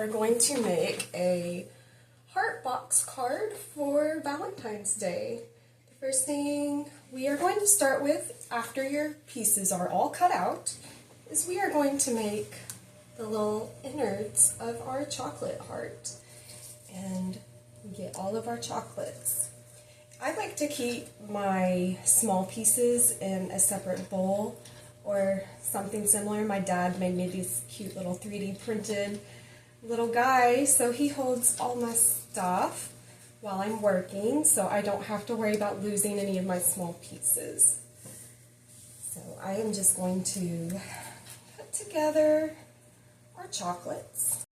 are going to make a heart box card for Valentine's Day. The first thing we are going to start with, after your pieces are all cut out, is we are going to make the little innards of our chocolate heart. And we get all of our chocolates. I like to keep my small pieces in a separate bowl or something similar. My dad made me these cute little 3D printed little guys, so he holds all my stuff while I'm working, so I don't have to worry about losing any of my small pieces. So I am just going to put together our chocolates.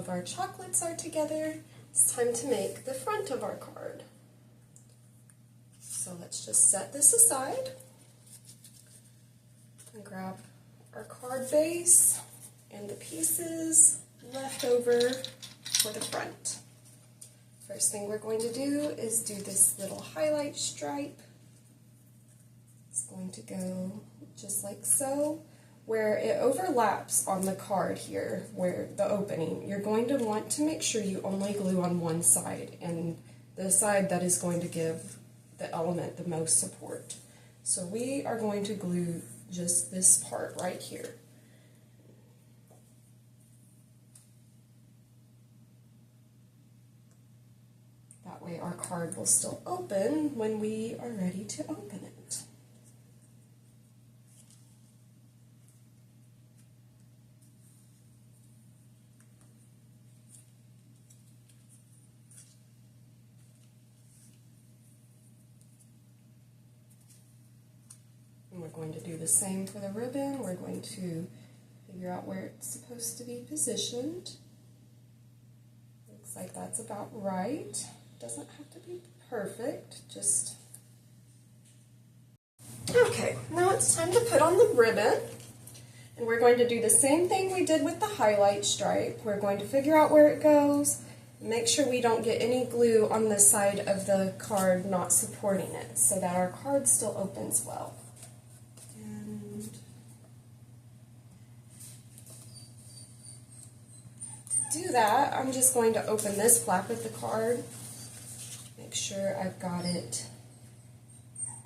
Our chocolates are together, it's time to make the front of our card. So let's just set this aside and grab our card base and the pieces left over for the front. First thing we're going to do is do this little highlight stripe. It's going to go just like so. Where it overlaps on the card here, where the opening, you're going to want to make sure you only glue on one side, and the side that is going to give the element the most support. So we are going to glue just this part right here. That way our card will still open when we are ready to open it. And we're going to do the same for the ribbon. We're going to figure out where it's supposed to be positioned. Looks like that's about right. Doesn't have to be perfect, just... Okay, now it's time to put on the ribbon. And we're going to do the same thing we did with the highlight stripe. We're going to figure out where it goes, make sure we don't get any glue on the side of the card not supporting it, so that our card still opens well. And to do that, I'm just going to open this flap of the card, make sure I've got it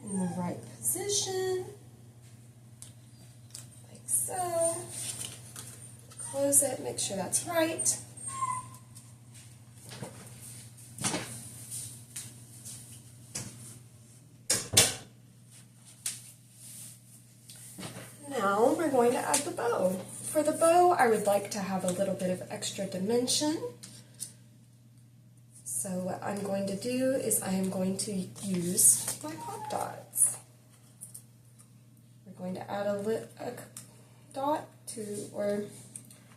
in the right position, like so. Close it, make sure that's right. Now we're going to add the bow. For the bow, I would like to have a little bit of extra dimension. So what I'm going to do is I am going to use my pop dots. We're going to add a dot or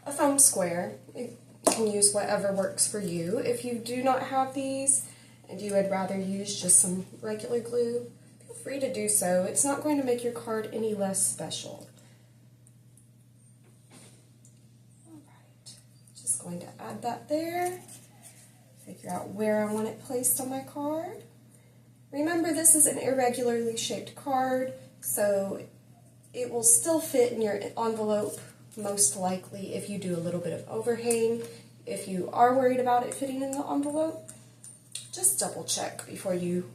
a foam square. You can use whatever works for you. If you do not have these and you would rather use just some regular glue, feel free to do so. It's not going to make your card any less special. Alright, just going to add that there. Figure out where I want it placed on my card. Remember, this is an irregularly shaped card, so it will still fit in your envelope most likely if you do a little bit of overhang. If you are worried about it fitting in the envelope, just double check before you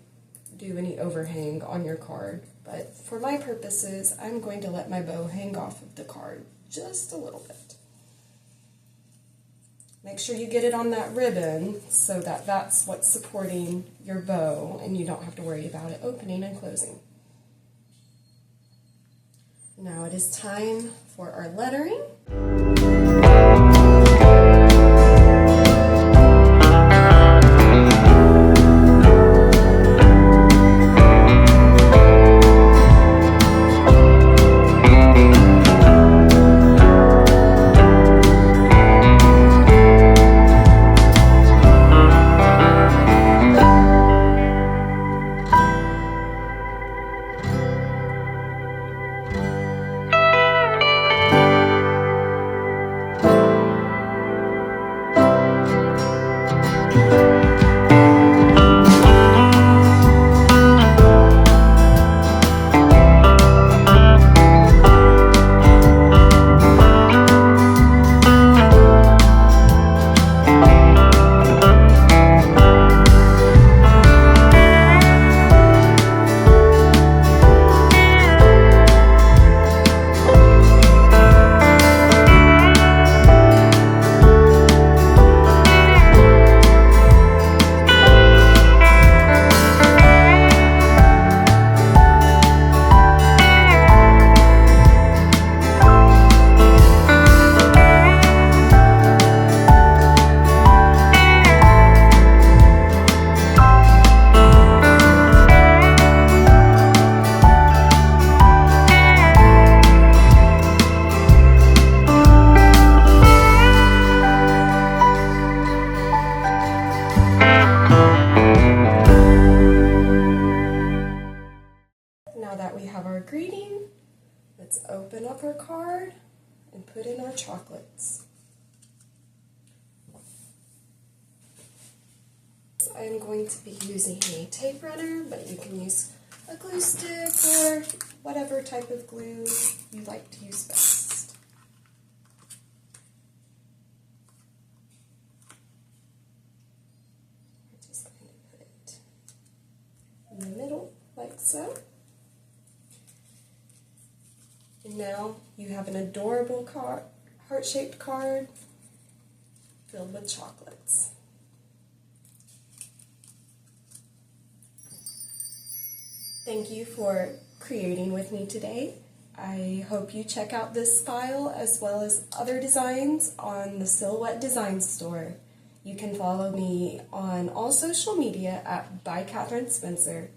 do any overhang on your card. But for my purposes, I'm going to let my bow hang off of the card just a little bit. Make sure you get it on that ribbon so that that's what's supporting your bow and you don't have to worry about it opening and closing. Now it is time for our lettering. Now that we have our greeting, let's open up our card and put in our chocolates. I am going to be using a tape runner, but you can use a glue stick or whatever type of glue you like to use best. I'm just going to put it in the middle. like so. And now you have an adorable heart-shaped card filled with chocolates. Thank you for creating with me today. I hope you check out this file as well as other designs on the Silhouette Design Store. You can follow me on all social media at by Catherine Spencer.